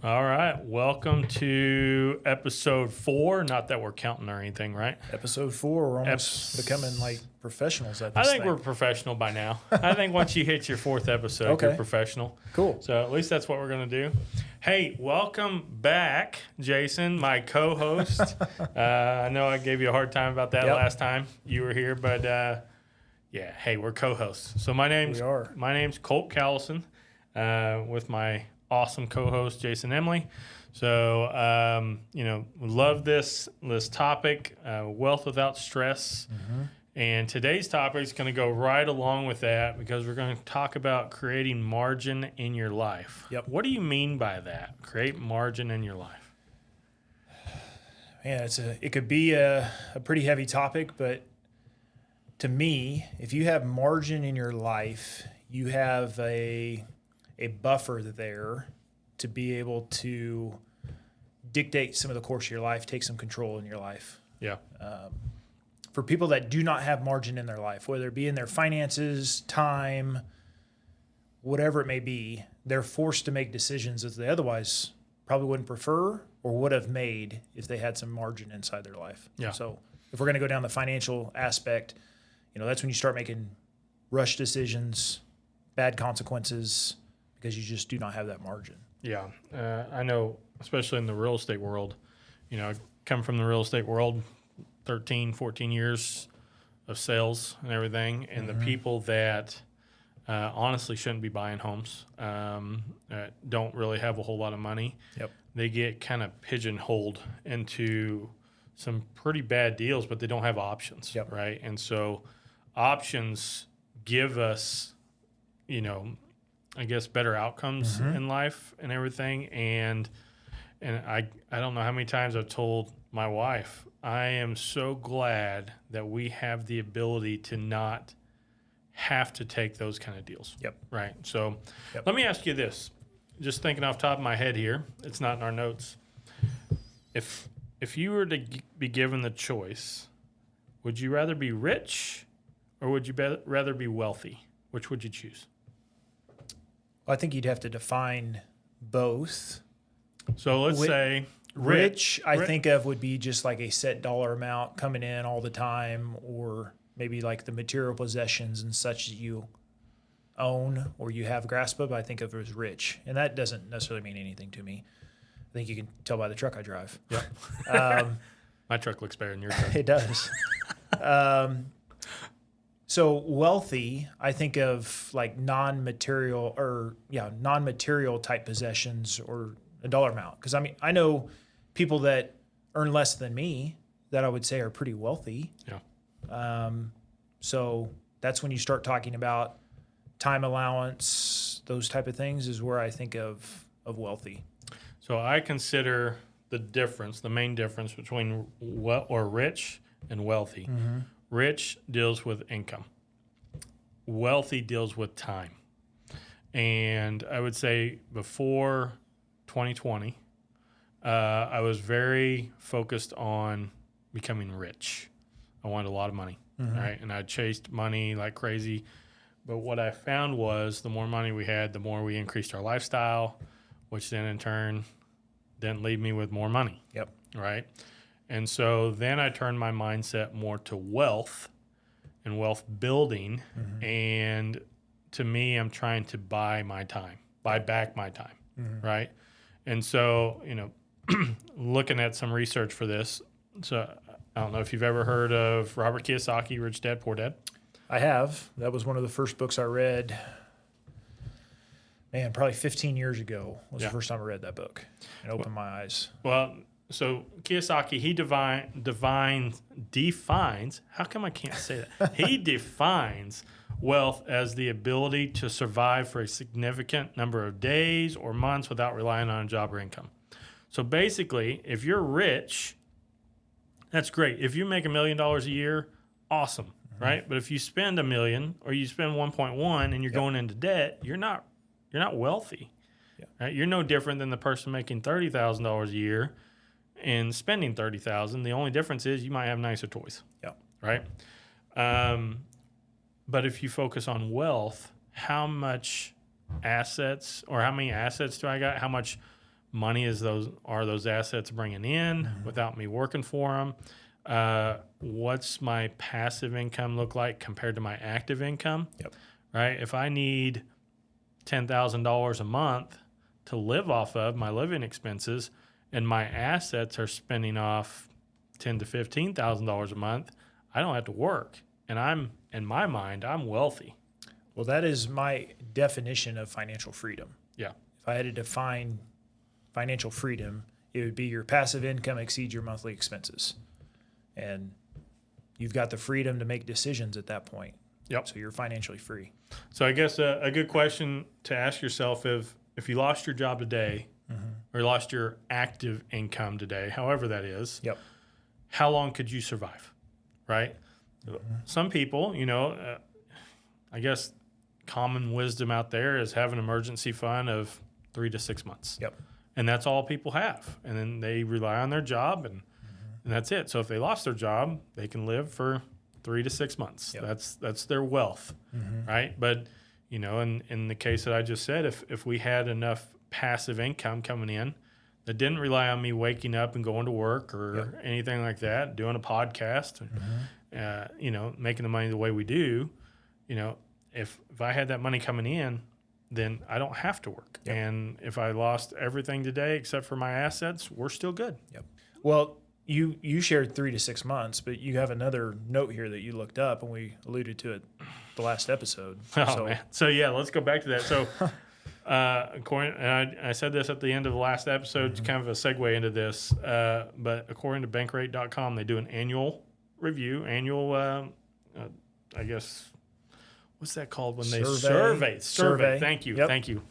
All right. Welcome to episode 4. Not that we're counting or anything, right? Episode 4, we're almost becoming like professionals at this I think thing. we're professional by now. I think once you hit your 4th episode, Okay. you're professional. Cool. So at least that's what we're going to do. Hey, welcome back, Jason, my co-host. I know I gave you a hard time about that Yep. last time you were here, but yeah, hey, we're co-hosts. So my name's Colt Callison with my awesome co-host Jason Emily. So we love this topic, wealth without stress. Mm-hmm. And today's topic is going to go right along with that because we're going to talk about creating margin in your life. Yep. What do you mean by that? Create margin in your life. Man, it could be a pretty heavy topic, but to me, if you have margin in your life, you have a buffer there to be able to dictate some of the course of your life, take some control in your life. Yeah. For people that do not have margin in their life, whether it be in their finances, time, whatever it may be, they're forced to make decisions that they otherwise probably wouldn't prefer or would have made if they had some margin inside their life. Yeah. So if we're going to go down the financial aspect, that's when you start making rush decisions, bad consequences, because you just do not have that margin. Yeah. I know, especially in the real estate world, I come from the real estate world, 13, 14 years of sales and everything. And the people that honestly shouldn't be buying homes, don't really have a whole lot of money. Yep. They get kind of pigeonholed into some pretty bad deals, but they don't have options. Yep. Right. And so options give us, I guess, better outcomes in life and everything. And I don't know how many times I've told my wife, I am so glad that we have the ability to not have to take those kind of deals. Yep. Right. So Yep. Let me ask you this, just thinking off the top of my head here, it's not in our notes. If you were to be given the choice, would you rather be rich or would you rather be wealthy? Which would you choose? I think you'd have to define both. So let's say Rich, I think of would be just like a set dollar amount coming in all the time, or maybe like the material possessions and such that you own or you have grasp of. I think of it as rich, and that doesn't necessarily mean anything to me. I think you can tell by the truck I drive. Yeah. My truck looks better than your truck. It does. So wealthy, I think of like non-material type possessions or a dollar amount. Because I know people that earn less than me that I would say are pretty wealthy. Yeah. So that's when you start talking about time allowance, those type of things is where I think of wealthy. So I consider the main difference between rich and wealthy. Mm-hmm. Rich deals with income. Wealthy deals with time. And I would say before 2020, I was very focused on becoming rich. I wanted a lot of money, right? And I chased money like crazy. But what I found was the more money we had, the more we increased our lifestyle, which then in turn didn't leave me with more money. Yep. Right? And so then I turned my mindset more to wealth and wealth building. And to me, I'm trying to buy back my time. Right? And so, looking at some research for this, so I don't know if you've ever heard of Robert Kiyosaki, Rich Dad, Poor Dad. I have. That was one of the first books I read. Man, probably 15 years ago was the first time I read that book. It opened my eyes. Well, so Kiyosaki, he defines, how come I can't say that? He defines wealth as the ability to survive for a significant number of days or months without relying on a job or income. So basically, if you're rich, that's great. If you make $1 million a year, awesome, right? But if you spend $1 million or you spend 1.1 and you're going into debt, you're not wealthy. Yeah. Right? You're no different than the person making $30,000 a year and spending $30,000. The only difference is you might have nicer toys. Yeah. Right? But if you focus on wealth, how much assets or how many assets do I got? How much money are those assets bringing in without me working for them? What's my passive income look like compared to my active income? Yep. Right? If I need $10,000 a month to live off of my living expenses, and my assets are spending off $10,000 to $15,000 a month, I don't have to work, and in my mind, I'm wealthy. Well, that is my definition of financial freedom. Yeah. If I had to define financial freedom, it would be your passive income exceeds your monthly expenses, and you've got the freedom to make decisions at that point. Yep. So you're financially free. So I guess a good question to ask yourself if you lost your job today, or lost your active income today, however that is, Yep. how long could you survive, right? Some people, I guess common wisdom out there is have an emergency fund of 3 to 6 months. Yep. And that's all people have. And then they rely on their job, and that's it. So if they lost their job, they can live for 3 to 6 months. Yep. That's their wealth, right? But, in the case that I just said, if we had enough passive income coming in that didn't rely on me waking up and going to work or anything like that, doing a podcast, making the money the way we do, if I had that money coming in, then I don't have to work. Yep. And if I lost everything today except for my assets, we're still good. Yep. Well, you shared 3 to 6 months, but you have another note here that you looked up, and we alluded to it the last episode. Man. So yeah, let's go back to that. So according, and I said this at the end of the last episode, it's kind of a segue into this, but according to bankrate.com, they do an annual review, I guess, what's that called when they survey? Thank you. Yep. Thank you.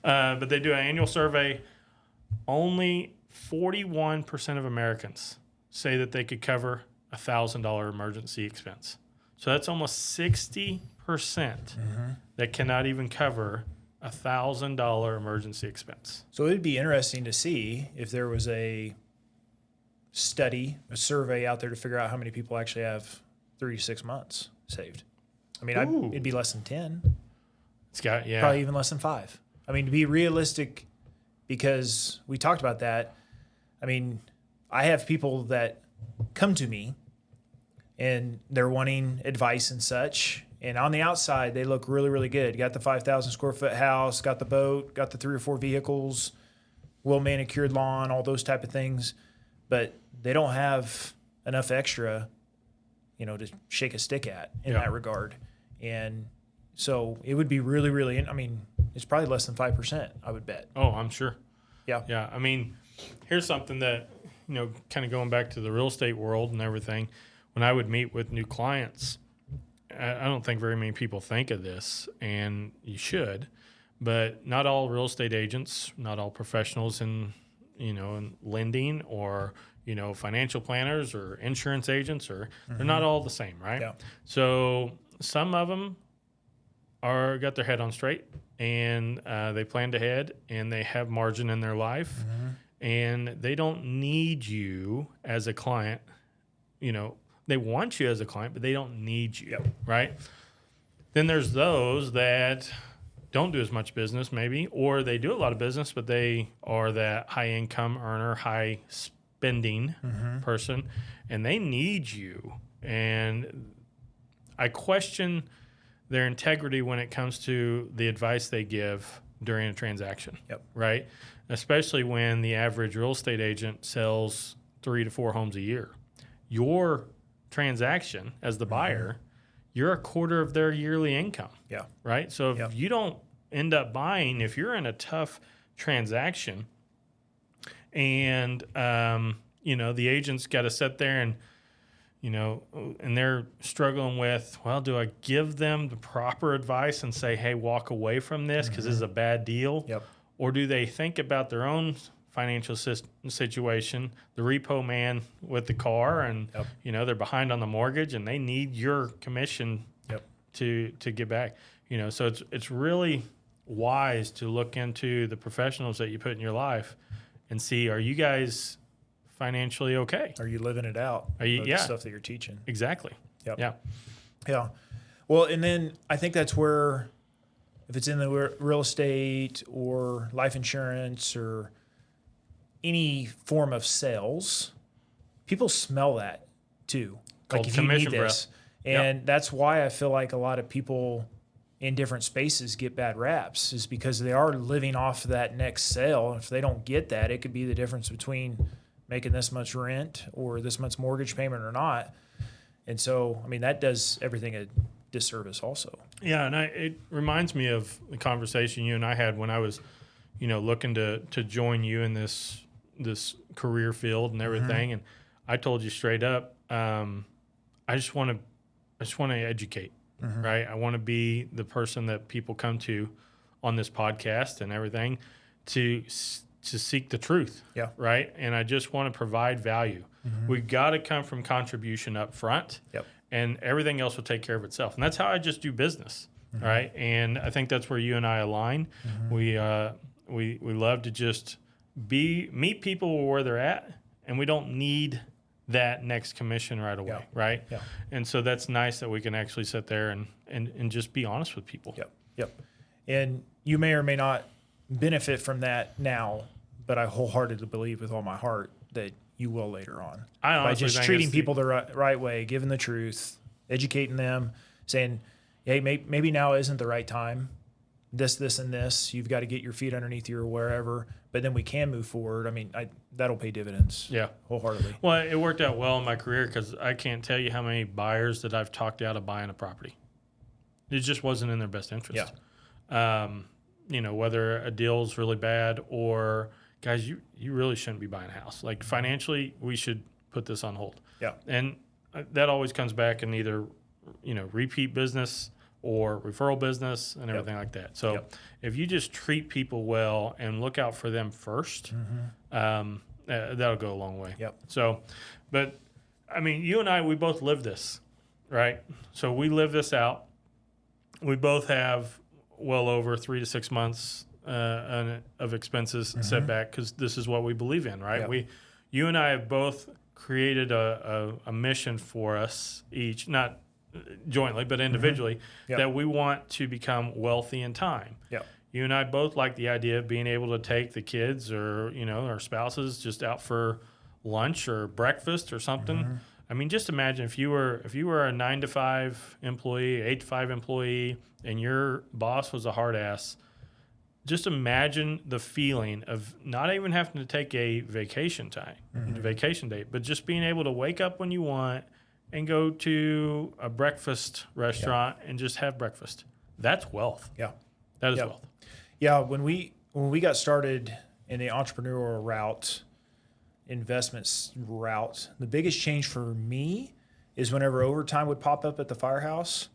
But they do an annual survey. Only 41% of Americans say that they could cover a $1,000 emergency expense. So that's almost 60% that cannot even cover a $1,000 emergency expense. So it'd be interesting to see if there was a survey out there to figure out how many people actually have 3 to 6 months saved. I mean, it'd be less than 10. It's got, Probably even less than 5. I mean, to be realistic, because we talked about that. I mean, I have people that come to me and they're wanting advice and such. And on the outside, they look really, really good. Got the 5,000 square foot house, got the boat, got the 3 or 4 vehicles, well manicured lawn, all those type of things. But they don't have enough extra, to shake a stick at in that regard. And so it would be really, really, it's probably less than 5%, I would bet. Oh, I'm sure. Yeah. Yeah. I mean, here's something that, kind of going back to the real estate world and everything, when I would meet with new clients, I don't think very many people think of this, and you should, but not all real estate agents, not all professionals in lending or, financial planners or insurance agents, they're not all the same, right? Yeah. So some of them got their head on straight, and they planned ahead, and they have margin in their life, and they don't need you as a client. They want you as a client, but they don't need you, right? Then there's those that don't do as much business maybe, or they do a lot of business, but they are that high income earner, high spending person, and they need you. And I question their integrity when it comes to the advice they give during a transaction, right? Especially when the average real estate agent sells 3 to 4 homes a year. Your transaction as the buyer, you're a quarter of their yearly income, right? So if you don't end up buying, if you're in a tough transaction and, the agent's got to sit there and, and they're struggling with, well, do I give them the proper advice and say, hey, walk away from this because this is a bad deal? Or do they think about their own financial situation, the repo man with the car, and they're behind on the mortgage and they need your commission to get back? So it's really wise to look into the professionals that you put in your life and see, are you guys financially okay? Are you living it out? Are you, the stuff that you're teaching? Exactly. Yeah. Well, and then I think that's where, if it's in the real estate or life insurance or any form of sales, people smell that too. Like if you need commission this. And that's why I feel like a lot of people in different spaces get bad raps, is because they are living off that next sale. If they don't get that, it could be the difference between making this much rent or this much mortgage payment or not. And so, I mean, that does everything a disservice also. Yeah, and it reminds me of the conversation you and I had when I was, looking to join you in this career field and everything. And I told you straight up, I just want to educate, right? I want to be the person that people come to on this podcast and everything to seek the truth, right? And I just want to provide value. We got to come from contribution up front, and everything else will take care of itself. And that's how I just do business, right? And I think that's where you and I align. We love to just meet people where they're at, and we don't need that next commission right away, right? Yeah. And so that's nice that we can actually sit there and just be honest with people. Yep. And you may or may not benefit from that now, but I wholeheartedly believe with all my heart that you will later on. By just treating people the right way, giving the truth, educating them, saying, hey, maybe now isn't the right time. This, and this. You've got to get your feet underneath you or wherever, but then we can move forward. I mean, that'll pay dividends. Yeah. Wholeheartedly. Well, it worked out well in my career because I can't tell you how many buyers that I've talked out of buying a property. It just wasn't in their best interest. Yeah. Whether a deal's really bad or, guys, you really shouldn't be buying a house. Like financially, we should put this on hold. Yeah. And that always comes back in either, repeat business or referral business and everything like that. So if you just treat people well and look out for them first, that'll go a long way. Yep. So, but I mean, you and I, we both live this, right? So we live this out. We both have well over 3 to 6 months of expenses set back because this is what we believe in, right? Yep. You and I have both created a mission for us each, not jointly, but individually, that we want to become wealthy in time. Yep. You and I both like the idea of being able to take the kids or, our spouses just out for lunch or breakfast or something. I mean, just imagine if you were a 9-to-5 employee, 8-to-5 employee, and your boss was a hard ass. Just imagine the feeling of not even having to take a vacation date, but just being able to wake up when you want and go to a breakfast restaurant and just have breakfast. That's wealth. Yeah. That is wealth. Yeah. When we got started in the entrepreneurial route, investments route, the biggest change for me is whenever overtime would pop up at the firehouse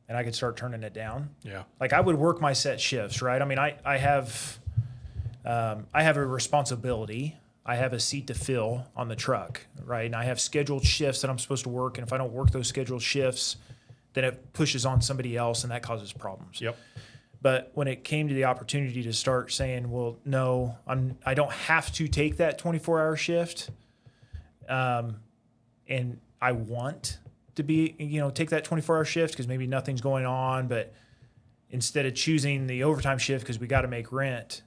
and I could start turning it down. Yeah. Like I would work my set shifts, right? I mean, I have a responsibility. I have a seat to fill on the truck, right? And I have scheduled shifts that I'm supposed to work. And if I don't work those scheduled shifts, then it pushes on somebody else and that causes problems. Yep. But when it came to the opportunity to start saying, well, no, I don't have to take that 24-hour shift. And I want to be, take that 24-hour shift because maybe nothing's going on. But instead of choosing the overtime shift because we got to make rent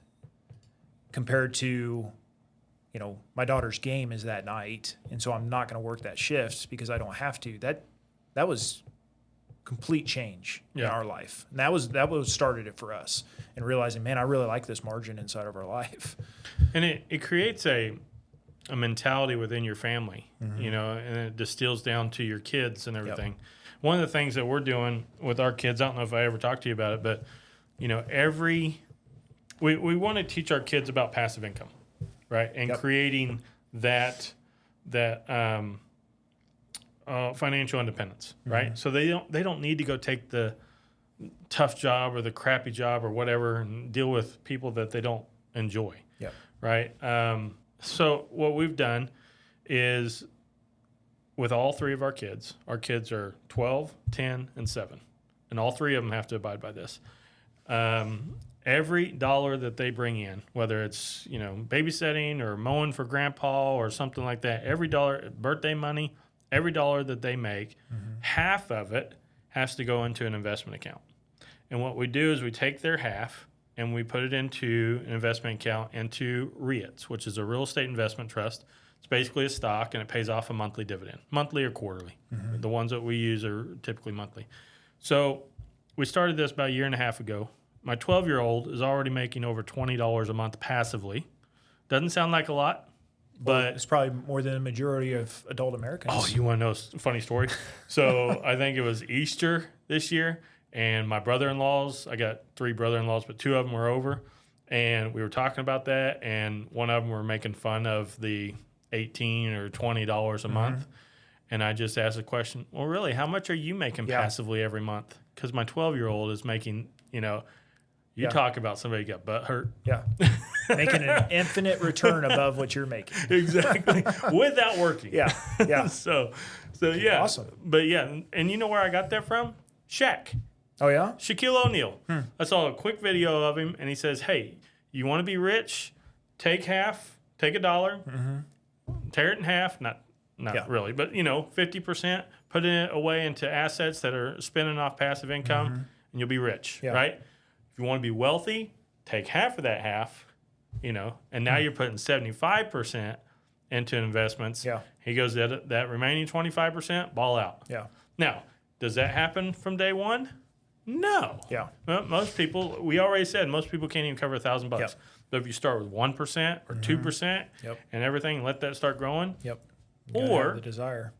compared to, my daughter's game is that night. And so I'm not going to work that shift because I don't have to. That was complete change in our life. And that was started it for us and realizing, man, I really like this margin inside of our life. And it creates a mentality within your family, and it distills down to your kids and everything. Yep. One of the things that we're doing with our kids, I don't know if I ever talked to you about it, but we want to teach our kids about passive income, right? And creating that financial independence, right? So they don't need to go take the tough job or the crappy job or whatever and deal with people that they don't enjoy, right? So what we've done is with all three of our kids are 12, 10, and 7, and all three of them have to abide by this. Every dollar that they bring in, whether it's babysitting or mowing for grandpa or something like that, every dollar, birthday money, every dollar that they make, half of it has to go into an investment account. And what we do is we take their half and we put it into an investment account into REITs, which is a real estate investment trust. It's basically a stock, and it pays off a monthly dividend, monthly or quarterly. The ones that we use are typically monthly. So we started this about a year and a half ago. My 12-year-old is already making over $20 a month passively. Doesn't sound like a lot, but it's probably more than the majority of adult Americans. oh, you want to know a funny story? So I think it was Easter this year, and my brother-in-laws, I got 3 brother-in-laws, but 2 of them were over, and we were talking about that, and one of them were making fun of the $18 or $20 a month. And I just asked the question, well, really, how much are you making passively every month? Because my 12-year-old is making, you talk about somebody got butt hurt. Yeah. Making an infinite return above what you're making. Exactly. Without working. Yeah. Yeah. So yeah. Awesome. But yeah, and you know where I got that from? Shaq. Oh, yeah? Shaquille O'Neal. I saw a quick video of him, and he says, hey, you want to be rich? Take half, take $1, tear it in half, not really, but 50%, put it away into assets that are spinning off passive income, and you'll be rich, right? If you want to be wealthy, take half of that half, and now you're putting 75% into investments. Yeah. He goes, that remaining 25%, ball out. Yeah. Now, does that happen from day one? No. Yeah. Well, most people, we already said, most people can't even cover $1,000. Yep. But if you start with 1% or 2% and everything, let that start growing. Yep. Or the desire.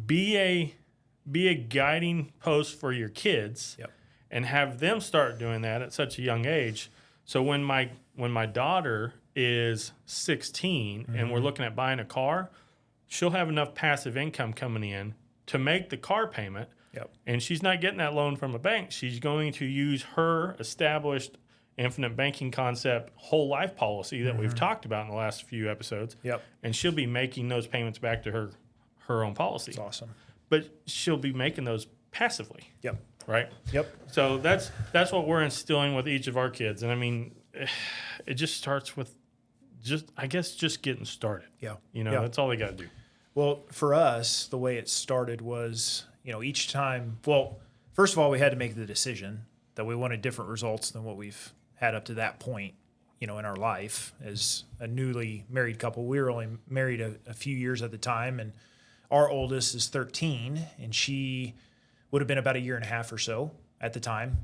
Be a guiding post for your kids and have them start doing that at such a young age. So when my daughter is 16 and we're looking at buying a car, she'll have enough passive income coming in to make the car payment. Yep. And she's not getting that loan from a bank. She's going to use her established infinite banking concept whole life policy that we've talked about in the last few episodes. Yep. And she'll be making those payments back to her own policy. That's awesome. But she'll be making those passively. Yep. Right? Yep. So that's what we're instilling with each of our kids. And I mean, it just starts with just getting started. Yeah. That's all they got to do. Well, for us, the way it started was, each time, well, first of all, we had to make the decision that we wanted different results than what we've had up to that point, in our life as a newly married couple. We were only married a few years at the time, and our oldest is 13, and she would have been about a year and a half or so at the time.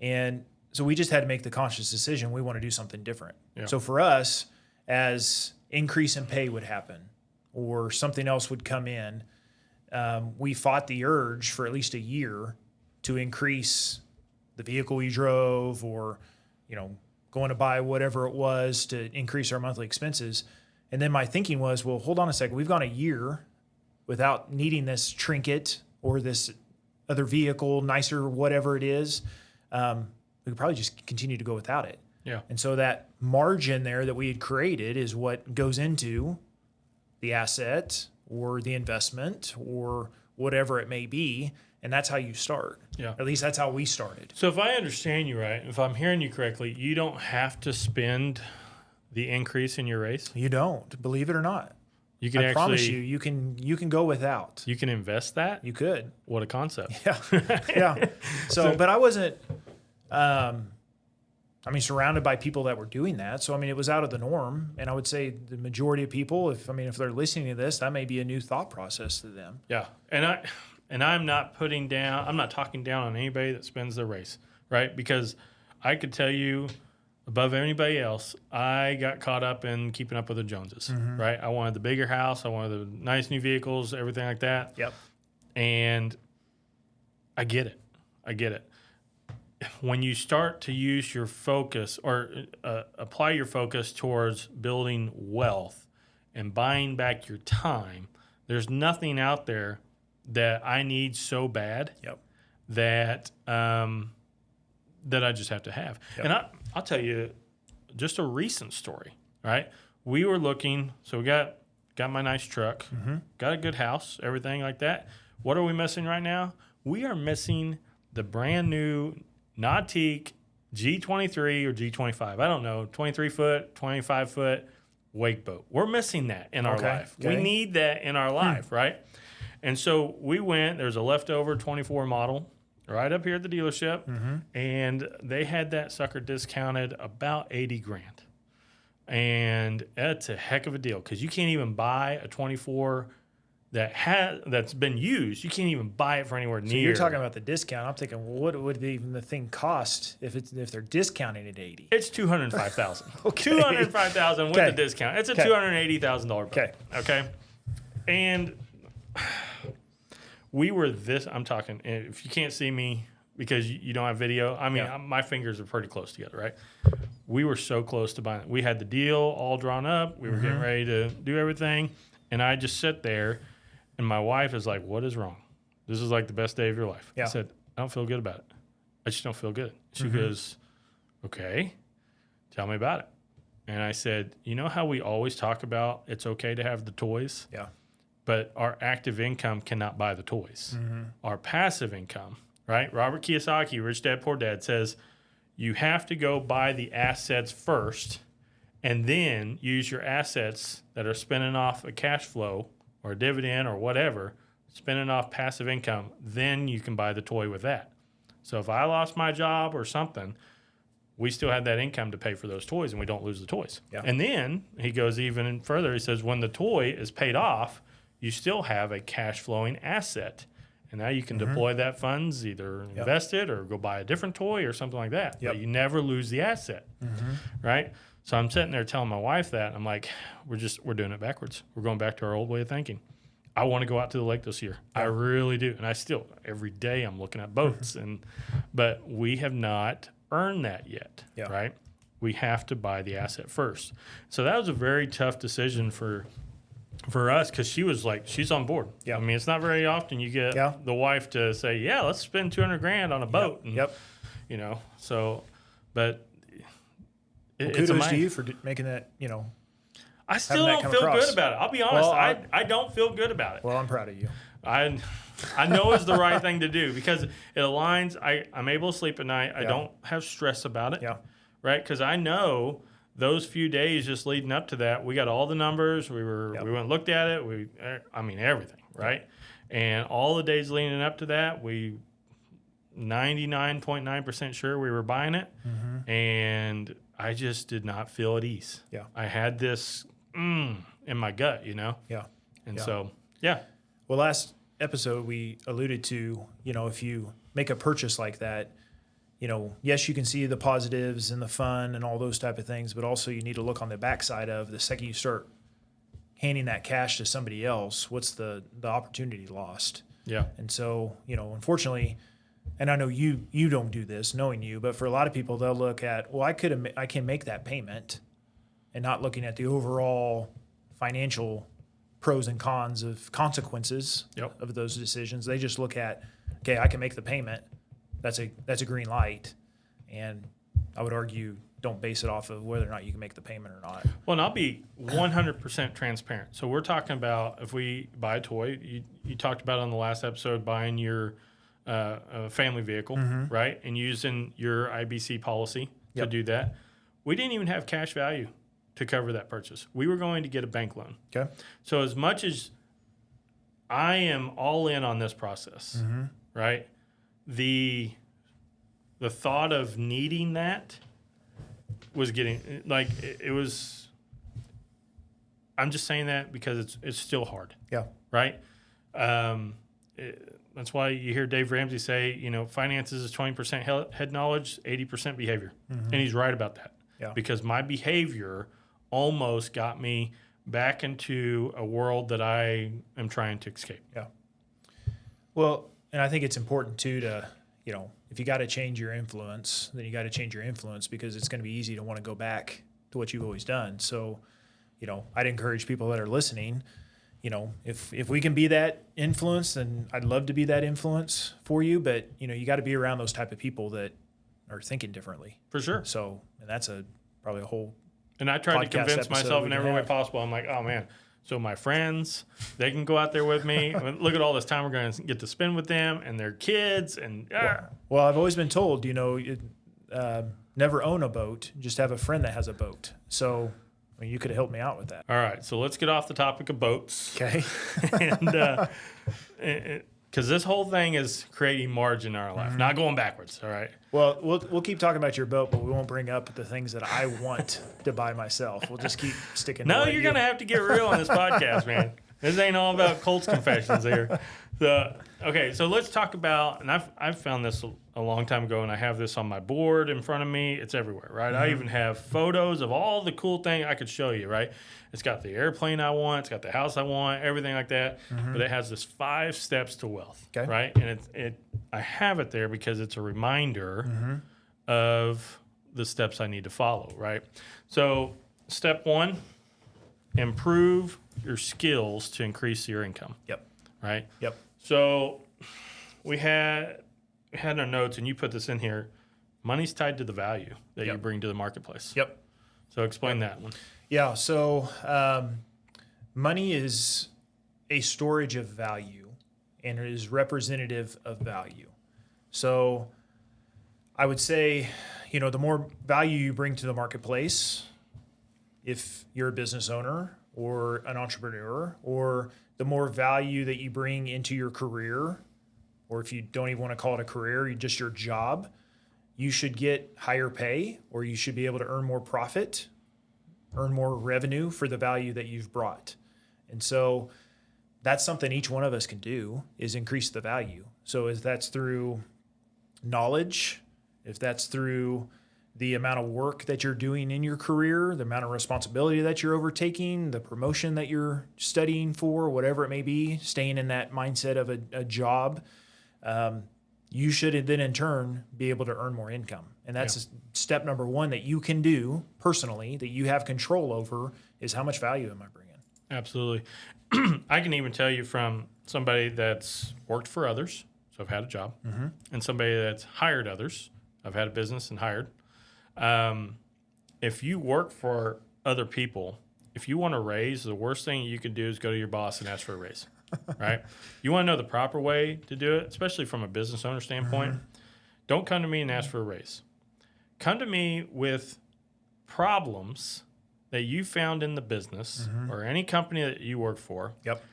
And so we just had to make the conscious decision. We want to do something different. Yeah. So for us, as increase in pay would happen or something else would come in, we fought the urge for at least a year to increase the vehicle we drove or, going to buy whatever it was to increase our monthly expenses. And then my thinking was, well, hold on a second. We've gone a year without needing this trinket or this other vehicle, nicer, whatever it is. We could probably just continue to go without it. Yeah. And so that margin there that we had created is what goes into the asset or the investment or whatever it may be. And that's how you start. Yeah. At least that's how we started. So if I understand you right, if I'm hearing you correctly, you don't have to spend the increase in your race? You don't, believe it or not. You can I promise you can go without. You can invest that? You could. What a concept. Yeah. Yeah. So, but I wasn't, surrounded by people that were doing that. So, it was out of the norm. And I would say the majority of people, if they're listening to this, that may be a new thought process to them. Yeah. And I'm not talking down on anybody that spends their race, right? Because I could tell you above anybody else, I got caught up in keeping up with the Joneses, right? I wanted the bigger house. I wanted the nice new vehicles, everything like that. Yep. And I get it. When you start to use your focus or apply your focus towards building wealth and buying back your time, there's nothing out there that I need so bad that I just have to have. Yep. And I'll tell you just a recent story, right? We were looking, so we got my nice truck, got a good house, everything like that. What are we missing right now? We are missing the brand new Nautique G23 or G25. I don't know, 23-foot, 25-foot wake boat. We're missing that in our life. Okay. We need that in our life, right? And so we went, there's a leftover 24 model right up here at the dealership, Mm-hmm. and they had that sucker discounted about 80 grand. And that's a heck of a deal because you can't even buy a 24 that's been used. You can't even buy it for anywhere near. So you're talking about the discount. I'm thinking, well, what would even the thing cost if they're discounting at 80? It's $205,000. Okay. $205,000 with Okay. the discount. It's a Okay. $280,000 boat. Okay. Okay. And we were this. I'm talking. If you can't see me because you don't have video, I mean, Yeah. my fingers are pretty close together, right? We were so close to buying it. We had the deal all drawn up. We were getting ready to do everything, and I just sit there. And my wife is like, "What is wrong? This is like the best day of your life." Yeah. I said, "I don't feel good about it. I just don't feel good." She goes, "Okay, tell me about it." And I said, "You know how we always talk about it's okay to have the toys, Yeah. but our active income cannot buy the toys. Our passive income, right? Robert Kiyosaki, Rich Dad Poor Dad, says you have to go buy the assets first and then use your assets that are spinning off a cash flow or a dividend or whatever, spinning off passive income, then you can buy the toy with that. So if I lost my job or something, we still had that income to pay for those toys and we don't lose the toys." Yeah. And then he goes even further. He says, when the toy is paid off, you still have a cash flowing asset. And now you can deploy that funds, either invest it or go buy a different toy or something like that. Yep. But you never lose the asset, right? So I'm sitting there telling my wife that. I'm like, we're doing it backwards. We're going back to our old way of thinking. I want to go out to the lake this year. I really do. And I still, every day I'm looking at boats. But we have not earned that yet, right? We have to buy the asset first. So that was a very tough decision for us because she was like, she's on board. Yeah. I mean, it's not very often you get the wife to say, yeah, let's spend 200 grand on a boat. And, you know, so, but Well, kudos to you for making that, I still that don't come feel across. good about it. I'll be honest. Well, I don't feel good about it. well, I'm proud of you. I know it's the right thing to do because it aligns. I'm able to sleep at night. I don't have stress about it. Yeah. Right? Because I know those few days just leading up to that, we got all the numbers. We went and looked at it. I mean, everything. Right? And all the days leading up to that, we 99.9% sure we were buying it. And I just did not feel at ease. Yeah. I had this in my gut, Yeah. And so, yeah. Well, last episode we alluded to, if you make a purchase like that, yes, you can see the positives and the fun and all those type of things, but also you need to look on the backside of the second you start handing that cash to somebody else, what's the opportunity lost? Yeah. And so, unfortunately, and I know you don't do this, knowing you, but for a lot of people, they'll look at, well, I can make that payment, and not looking at the overall financial pros and cons of consequences of those decisions. They just look at, okay, I can make the payment. That's a green light, and I would argue don't base it off of whether or not you can make the payment or not. Well, and I'll be 100% transparent. So we're talking about if we buy a toy, you talked about on the last episode buying your family vehicle, right? And using your IBC policy to do that. We didn't even have cash value to cover that purchase. We were going to get a bank loan. Okay. So as much as I am all in on this process, right? The thought of needing that was getting it was. I'm just saying that because it's still hard. Yeah. Right. That's why you hear Dave Ramsey say, finances is 20% head knowledge, 80% behavior, and he's right about that. Yeah. Because my behavior almost got me back into a world that I am trying to escape. Yeah. Well, and I think it's important too to, if you got to change your influence, then you got to change your influence because it's going to be easy to want to go back to what you've always done. So, I'd encourage people that are listening, if we can be that influence, then I'd love to be that influence for you. But, you got to be around those type of people that are thinking differently. For sure. So, and that's probably a whole. And I tried to podcast convince episode myself we in can every way have. possible. I'm like, oh man, so my friends, they can go out there with me. I mean, look at all this time we're going to get to spend with them and their kids. And Well, I've always been told, never own a boat, just have a friend that has a boat. So, you could have helped me out with that. all right, so let's get off the topic of boats. Okay. And because this whole thing is creating margin in our life, not going backwards. All right. Well, we'll keep talking about your boat, but we won't bring up the things that I want to buy myself. We'll just keep sticking. No, to you're gonna have to get real on this podcast, man. This ain't all about Colt's confessions here. Okay, so let's talk about, and I've found this a long time ago, and I have this on my board in front of me. It's everywhere, right? I even have photos of all the cool things I could show you, right? It's got the airplane I want, it's got the house I want, everything like that. But it has this 5 steps to wealth, right? And I have it there because it's a reminder of the steps I need to follow, right? So step 1, improve your skills to increase your income. Yep. Right? Yep. So we had in our notes, and you put this in here, money's tied to the value that you bring to the marketplace. Yep. So explain that one. Yeah. So money is a storage of value, and it is representative of value. So I would say, the more value you bring to the marketplace, if you're a business owner or an entrepreneur, or the more value that you bring into your career, or if you don't even want to call it a career, just your job, you should get higher pay, or you should be able to earn more profit, earn more revenue for the value that you've brought. And so that's something each one of us can do, is increase the value. So if that's through knowledge, if that's through the amount of work that you're doing in your career, the amount of responsibility that you're overtaking, the promotion that you're studying for, whatever it may be, staying in that mindset of a job, you should then in turn be able to earn more income. And that's step number 1 that you can do personally, that you have control over, is how much value am I bringing? Absolutely. I can even tell you from somebody that's worked for others, so I've had a job, and somebody that's hired others, I've had a business and hired. If you work for other people, if you want a raise, the worst thing you can do is go to your boss and ask for a raise, right? You want to know the proper way to do it, especially from a business owner standpoint. Don't come to me and ask for a raise. Come to me with problems that you found in the business or any company that you work for. Yep.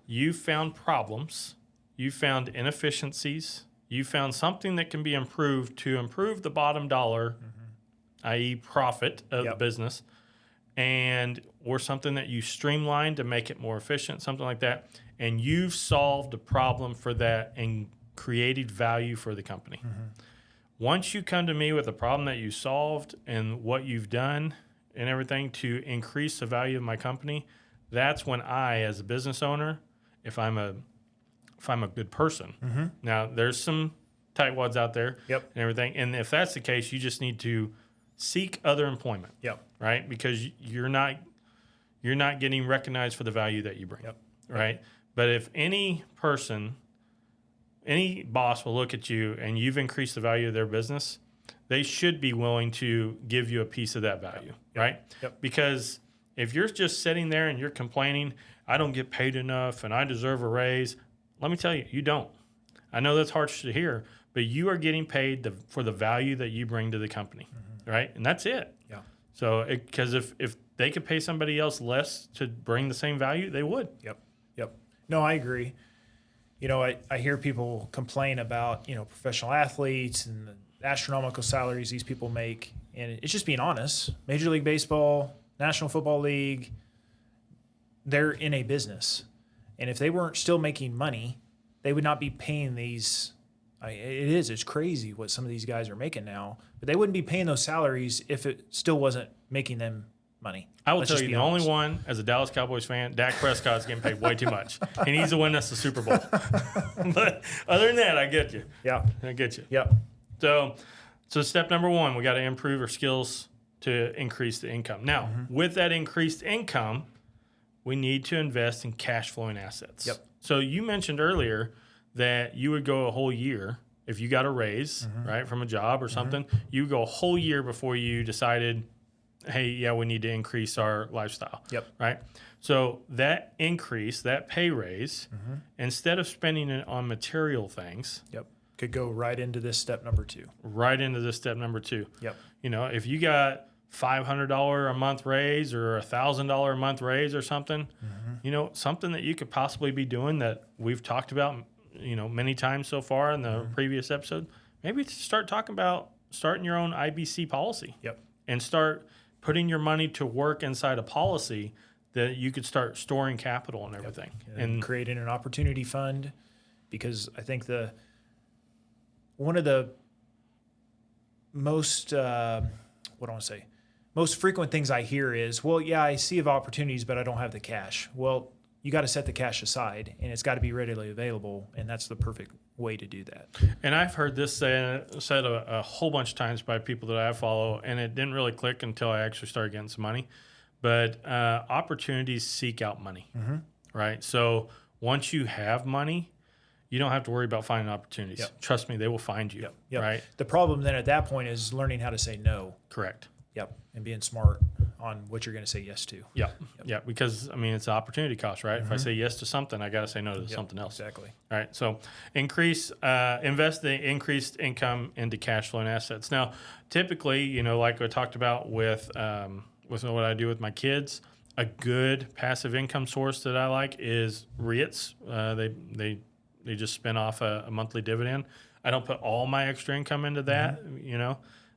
You found problems. You found inefficiencies. You found something that can be improved to improve the bottom dollar, i.e. profit of the business, or something that you streamlined to make it more efficient, something like that, and you've solved a problem for that and created value for the company. Once you come to me with a problem that you solved and what you've done and everything to increase the value of my company, that's when I, as a business owner, if I'm a good person. Now, there's some tightwads out there and everything, and if that's the case, you just need to seek other employment. Right? Because you're not getting recognized for the value that you bring. Right? But if any person, any boss will look at you and you've increased the value of their business, they should be willing to give you a piece of that value, right? Because if you're just sitting there and you're complaining, I don't get paid enough and I deserve a raise, let me tell you, you don't. I know that's harsh to hear, but you are getting paid for the value that you bring to the company, right? And that's it. So, because if they could pay somebody else less to bring the same value, they would. No, I agree. I hear people complain about, professional athletes and the astronomical salaries these people make. And it's just being honest. Major League Baseball, National Football League, they're in a business. And if they weren't still making money, they would not be paying these. It's crazy what some of these guys are making now. But they wouldn't be paying those salaries if it still wasn't making them money. I will tell you, the only one, as a Dallas Cowboys fan, Dak Prescott's getting paid way too much. He needs to win us the Super Bowl. But other than that, I get you. I get you. So step number 1, we got to improve our skills to increase the income. Now, with that increased income, we need to invest in cash flowing assets. So you mentioned earlier that you would go a whole year if you got a raise, right, from a job or something. You would go a whole year before you decided, hey, we need to increase our lifestyle. Right? So that increase, that pay raise, instead of spending it on material things, could go right into this step number 2. If you got $500 a month raise or $1,000 a month raise or something, something that you could possibly be doing that we've talked about many times so far in the previous episode, maybe start talking about starting your own IBC policy. Yep. And start putting your money to work inside a policy that you could start storing capital and everything. And creating an opportunity fund, because I think one of the most most frequent things I hear is, well, yeah, I see of opportunities, but I don't have the cash. Well, you got to set the cash aside, and it's got to be readily available, and that's the perfect way to do that. And I've heard this said a whole bunch of times by people that I follow, and it didn't really click until I actually started getting some money. But opportunities seek out money, right? So once you have money, you don't have to worry about finding opportunities. Yep. Trust me, they will find you, right? The problem then at that point is learning how to say no. Correct. Yep, and being smart on what you're going to say yes to. Yeah, because, it's an opportunity cost, right? If I say yes to something, I got to say no to something else. Exactly. All right, so invest the increased income into cash flow and assets. Now, typically, like I talked about with what I do with my kids, a good passive income source that I like is REITs. They just spin off a monthly dividend. I don't put all my extra income into that,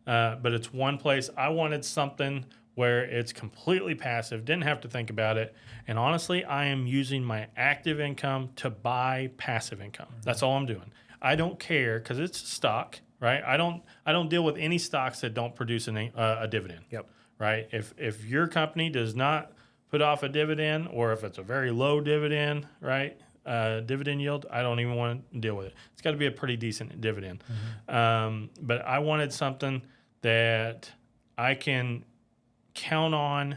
but it's one place. I wanted something where it's completely passive, didn't have to think about it. And honestly, I am using my active income to buy passive income. That's all I'm doing. I don't care because it's stock, right? I don't deal with any stocks that don't produce a dividend. Yep. Right? If your company does not put off a dividend, or if it's a very low dividend, right, dividend yield, I don't even want to deal with it. It's got to be a pretty decent dividend. But I wanted something that I can count on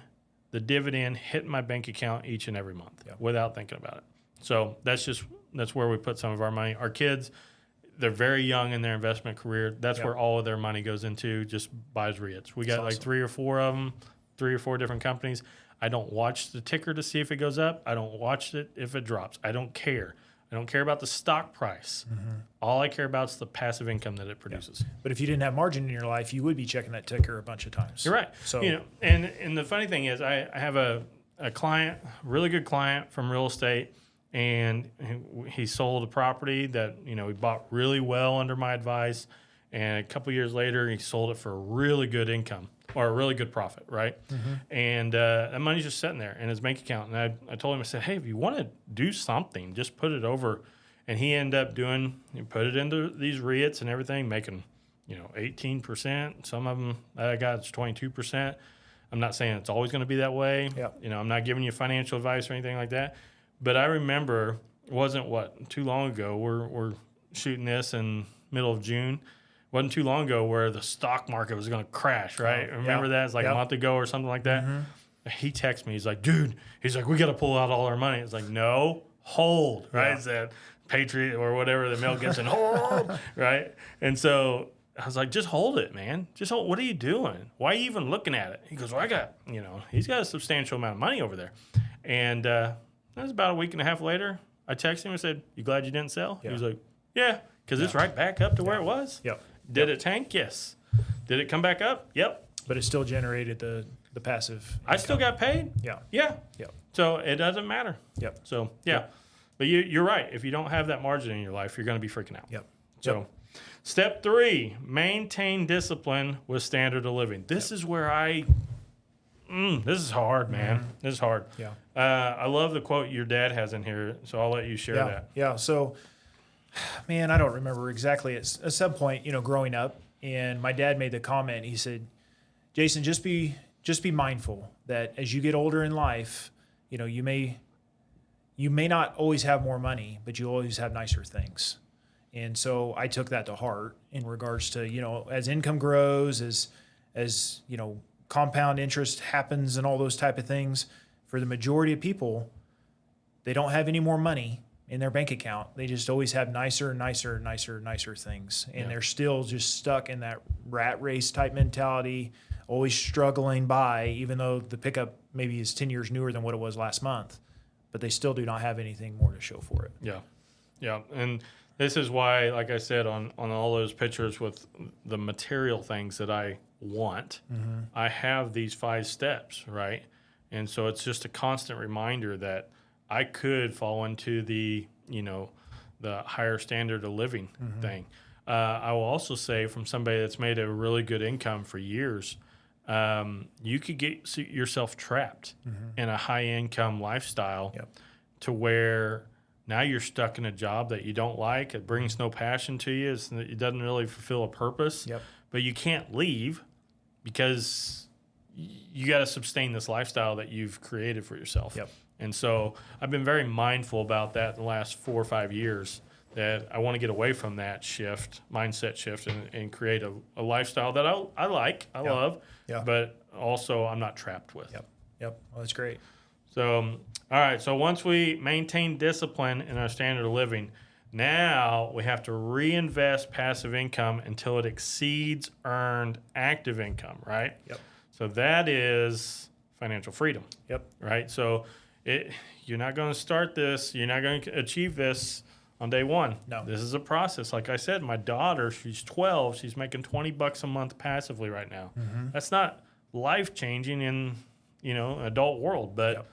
the dividend hitting my bank account each and every month without thinking about it. So that's where we put some of our money. Our kids, they're very young in their investment career. That's where all of their money goes into, just buys REITs. We got like 3 or 4 of them, 3 or 4 different companies. I don't watch the ticker to see if it goes up. I don't watch it if it drops. I don't care. I don't care about the stock price. All I care about is the passive income that it produces. But if you didn't have margin in your life, you would be checking that ticker a bunch of times. You're right. So and the funny thing is, I have a client, really good client from real estate, and he sold a property that he bought really well under my advice, and a couple years later he sold it for a really good income or a really good profit, right? And that money's just sitting there in his bank account. And I told him, I said, hey, if you want to do something, just put it over. And he ended up put it into these REITs and everything, making 18%. Some of them I got it's 22%. I'm not saying it's always going to be that way. I'm not giving you financial advice or anything like that. But I remember, it wasn't too long ago. We're shooting this in middle of June. Wasn't too long ago where the stock market was going to crash, right? Remember that? It's like a month ago or something like that. He texts me. He's like, dude, we got to pull out all our money. It's like, no, hold, right? It's that Patriot or whatever the Mel Gibson, hold, right? And so I was like, just hold it, man. Just hold. What are you doing? Why are you even looking at it? He goes, well, he's got a substantial amount of money over there. And that was about a week and a half later. I texted him and said, you glad you didn't sell? He was like, yeah, because it's right back up to where it was. Did it tank? Yes. Did it come back up? Yep. But it still generated the passive income. I still got paid? Yeah. So it doesn't matter. So, But you're right. If you don't have that margin in your life, you're going to be freaking out. So step 3, maintain discipline with standard of living. This is where this is hard, man. This is hard. I love the quote your dad has in here, so I'll let you share that. So, man, I don't remember exactly. At some point, growing up, and my dad made the comment. He said, "Jason, just be mindful that as you get older in life, you may not always have more money, but you always have nicer things." And so I took that to heart in regards to as income grows, as compound interest happens, and all those type of things. For the majority of people, they don't have any more money in their bank account. They just always have nicer things. And they're still just stuck in that rat race type mentality, always struggling by, even though the pickup maybe is 10 years newer than what it was last month, but they still do not have anything more to show for it. Yeah. And this is why, like I said, on all those pictures with the material things that I want, I have these 5 steps, right? And so it's just a constant reminder that I could fall into the the higher standard of living thing. I will also say, from somebody that's made a really good income for years, you could get yourself trapped in a high income lifestyle to where now you're stuck in a job that you don't like. It brings no passion to you. It doesn't really fulfill a purpose. But you can't leave because you got to sustain this lifestyle that you've created for yourself. And so I've been very mindful about that in the last 4 or 5 years, that I want to get away from that mindset shift, and create a lifestyle that I like, I love, but also I'm not trapped with. Well, that's great. So, all right. So once we maintain discipline in our standard of living, now we have to reinvest passive income until it exceeds earned active income, right? So that is financial freedom. Right. So you're not going to start this. You're not going to achieve this on day one. No. This is a process. Like I said, my daughter, she's 12. She's making $20 a month passively right now. That's not life changing in, adult world, but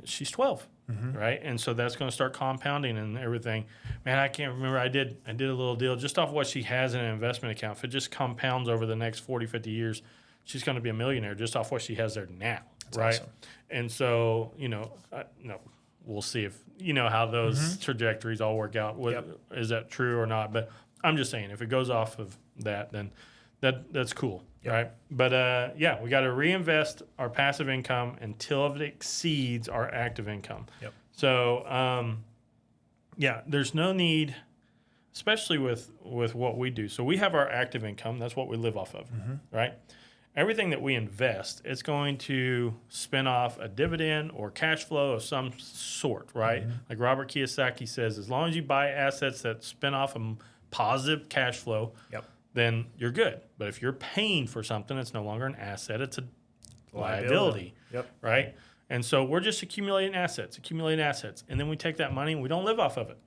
she's 12. Right. And so that's going to start compounding and everything. Man, I can't remember. I did a little deal just off what she has in an investment account. If it just compounds over the next 40, 50 years, she's going to be a millionaire just off what she has there now. That's right. Awesome. And so, no, we'll see if, how those trajectories all work out. Is that true or not? But I'm just saying, if it goes off of that, then that's cool. Right. But we got to reinvest our passive income until it exceeds our active income. So, there's no need, especially with what we do. So we have our active income. That's what we live off of. Right. Everything that we invest, it's going to spin off a dividend or cash flow of some sort, right? Like Robert Kiyosaki says, as long as you buy assets that spin off a positive cash flow, then you're good. But if you're paying for something, it's no longer an asset, it's a liability. Right? And so we're just accumulating assets. And then we take that money and we don't live off of it,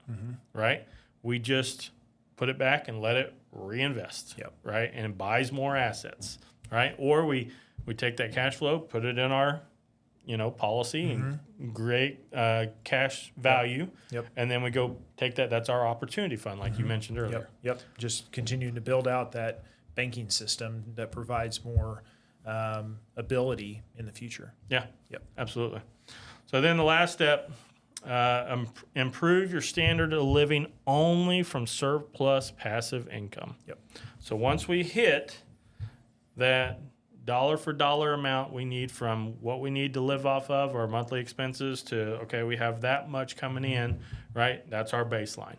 right? We just put it back and let it reinvest, right? And it buys more assets. Right, or we take that cash flow, put it in our, policy, and great cash value, and then we go take that. That's our opportunity fund, like you mentioned earlier. Just continuing to build out that banking system that provides more ability in the future. Absolutely. So then the last step, improve your standard of living only from surplus passive income. So once we hit that dollar for dollar amount we need from what we need to live off of, our monthly expenses, to, okay, we have that much coming in, right? That's our baseline.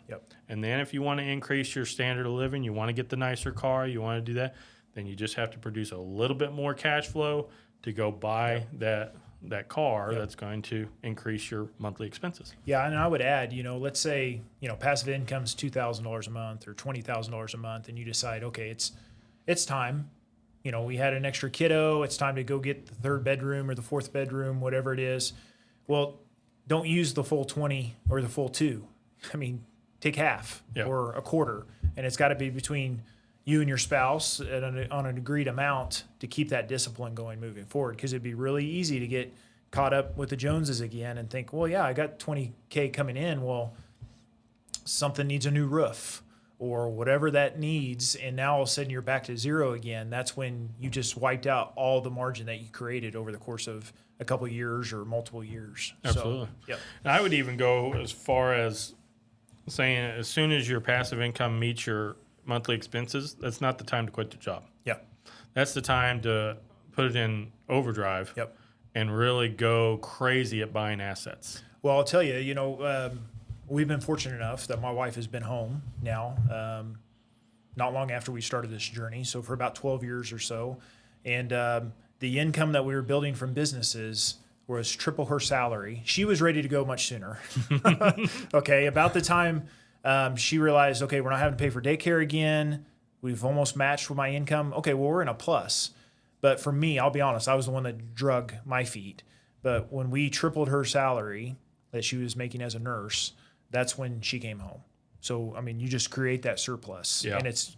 And then if you want to increase your standard of living, you want to get the nicer car, you want to do that, then you just have to produce a little bit more cash flow to go buy that car that's going to increase your monthly expenses. And I would add, let's say, passive income's $2,000 a month or $20,000 a month, and you decide, okay, it's time. We had an extra kiddo. It's time to go get the third bedroom or the fourth bedroom, whatever it is. Well, don't use the full 20 or the full 2. I mean, take half or a quarter. And it's got to be between you and your spouse on an agreed amount to keep that discipline going moving forward. Because it'd be really easy to get caught up with the Joneses again and think, well, I got $20K coming in. Well, something needs a new roof, or whatever that needs, and now all of a sudden you're back to zero again. That's when you just wiped out all the margin that you created over the course of a couple of years or multiple years. Absolutely. And I would even go as far as saying, as soon as your passive income meets your monthly expenses, that's not the time to quit the job. That's the time to put it in overdrive and really go crazy at buying assets. Well, I'll tell you, we've been fortunate enough that my wife has been home now, not long after we started this journey. So for about 12 years or so. And the income that we were building from businesses was triple her salary. She was ready to go much sooner. Okay. About the time she realized, okay, we're not having to pay for daycare again. We've almost matched with my income. Okay, well, we're in a plus. But for me, I'll be honest, I was the one that drug my feet. But when we tripled her salary that she was making as a nurse, that's when she came home. So, I mean, you just create that surplus. And it's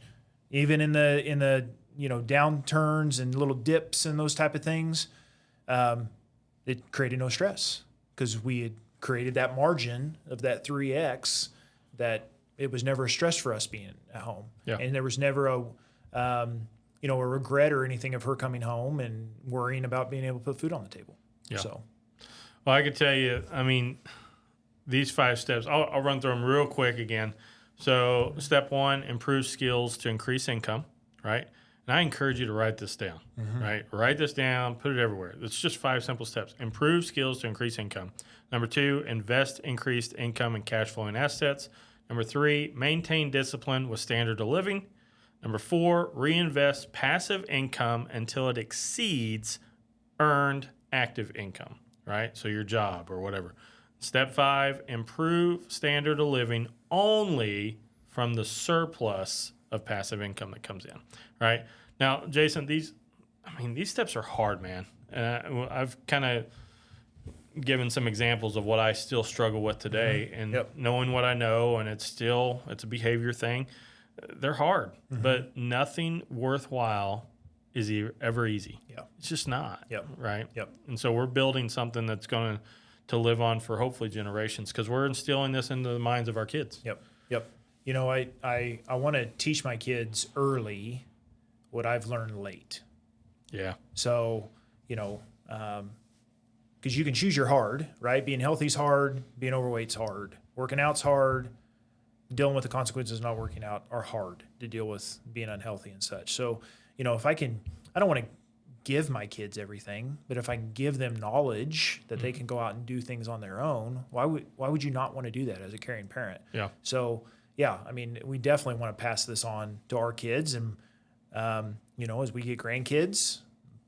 even in the downturns and little dips and those type of things, it created no stress because we had created that margin of that 3X that it was never a stress for us being at home. Yeah. And there was never a regret or anything of her coming home and worrying about being able to put food on the table. Yeah. So, well, I could tell you, I mean, these 5 steps, I'll run through them real quick again. So step 1, improve skills to increase income, right? And I encourage you to write this down, right? Write this down, put it everywhere. It's just 5 simple steps. Improve skills to increase income. Number 2, invest increased income in cash flowing assets. Number 3, maintain discipline with standard of living. Number 4, reinvest passive income until it exceeds earned active income, right? So your job or whatever. Step 5, improve standard of living only from the surplus of passive income that comes in, right? Now, Jason, these steps are hard, man. I've kind of given some examples of what I still struggle with today, and knowing what I know, and it's a behavior thing. They're hard, but nothing worthwhile is ever easy. Yeah. It's just not, right? Yep. And so we're building something that's going to live on for hopefully generations, because we're instilling this into the minds of our kids. Yep. You know, I want to teach my kids early what I've learned late. Yeah. So, because you can choose your hard, right? Being healthy's hard, being overweight's hard, working out's hard, dealing with the consequences of not working out are hard to deal with being unhealthy and such. So, if I don't want to give my kids everything, but if I can give them knowledge that they can go out and do things on their own, why would you not want to do that as a caring parent? Yeah. So, we definitely want to pass this on to our kids, and as we get grandkids,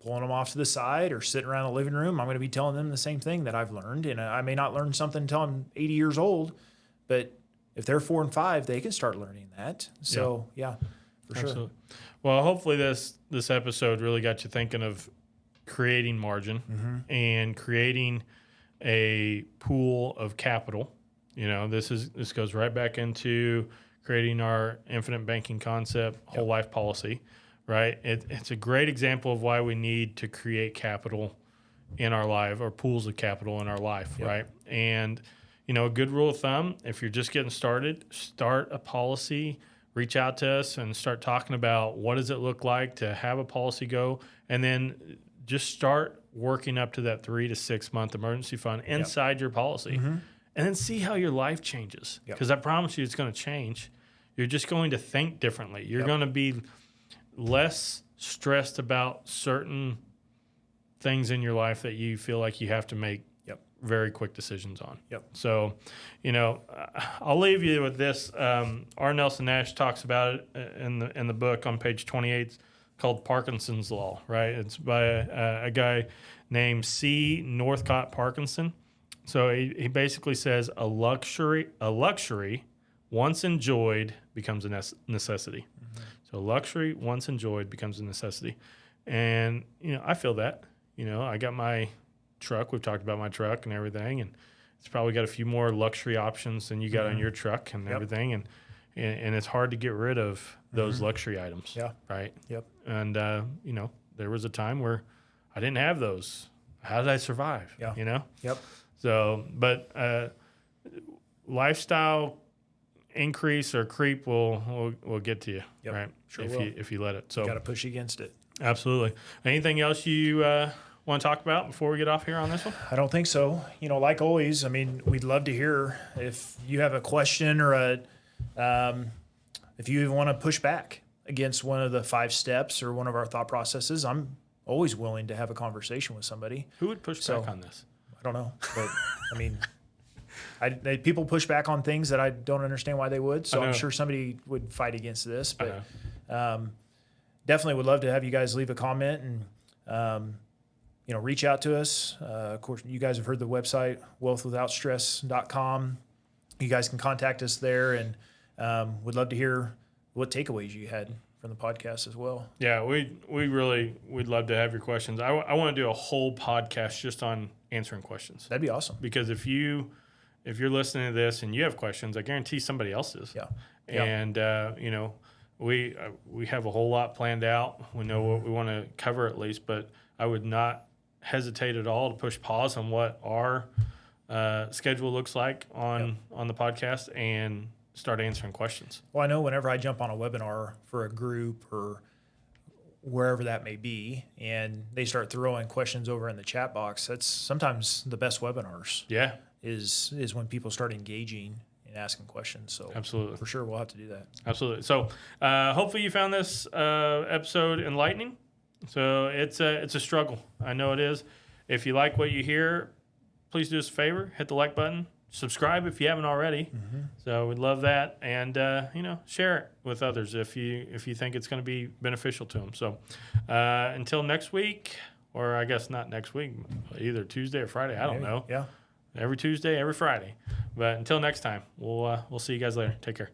pulling them off to the side or sitting around the living room, I'm going to be telling them the same thing that I've learned. And I may not learn something until I'm 80 years old, but if they're 4 and 5, they can start learning that. So, for sure. Absolutely. Well, hopefully this episode really got you thinking of creating margin and creating a pool of capital. This goes right back into creating our infinite banking concept, whole life policy, right? It's a great example of why we need to create capital in our life, or pools of capital in our life, right? And, a good rule of thumb, if you're just getting started, start a policy, reach out to us and start talking about what does it look like to have a policy go, and then just start working up to that 3 to 6 month emergency fund inside your policy, and then see how your life changes. Because I promise you it's going to change. You're just going to think differently. You're going to be less stressed about certain things in your life that you feel like you have to make very quick decisions on. So, I'll leave you with this. R. Nelson Nash talks about it in the book on page 28. It's called Parkinson's Law, right? It's by a guy named C. Northcott Parkinson. So he basically says a luxury once enjoyed becomes a necessity. So luxury once enjoyed becomes a necessity. And, I feel that. I got my truck. We've talked about my truck and everything, and it's probably got a few more luxury options than you got on your truck and everything. And it's hard to get rid of those luxury items. Right. And, there was a time where I didn't have those. How did I survive? So, but lifestyle increase or creep will get to you, right? Sure if you let it. So got to push against it. Absolutely. Anything else you want to talk about before we get off here on this one? I don't think so. Like always, we'd love to hear if you have a question or if you even want to push back against one of the 5 steps or one of our thought processes. I'm always willing to have a conversation with somebody. Who would push back on this? I don't know, but people push back on things that I don't understand why they would. So I'm sure somebody would fight against this, but definitely would love to have you guys leave a comment and reach out to us. Of course, you guys have heard the website wealthwithoutstress.com. You guys can contact us there, and would love to hear what takeaways you had from the podcast as well. Yeah, we'd love to have your questions. I want to do a whole podcast just on answering questions. That'd be awesome. Because if you're listening to this and you have questions, I guarantee somebody else is. And we have a whole lot planned out. We know what we want to cover at least, but I would not hesitate at all to push pause on what our schedule looks like on the podcast, and start answering questions. Well, I know whenever I jump on a webinar for a group or wherever that may be, and they start throwing questions over in the chat box, that's sometimes the best webinars. Yeah, Is when people start engaging and asking questions. So absolutely. for sure, we'll have to do that. Absolutely. So hopefully you found this episode enlightening. So it's a struggle. I know it is. If you like what you hear, please do us a favor, hit the like button, subscribe if you haven't already. Mm-hmm. So we'd love that, and share it with others if you think it's going to be beneficial to them. So until next week, or I guess not next week, either Tuesday or Friday. I don't know. Yeah. Every Tuesday, every Friday. But until next time, we'll see you guys later. Take care.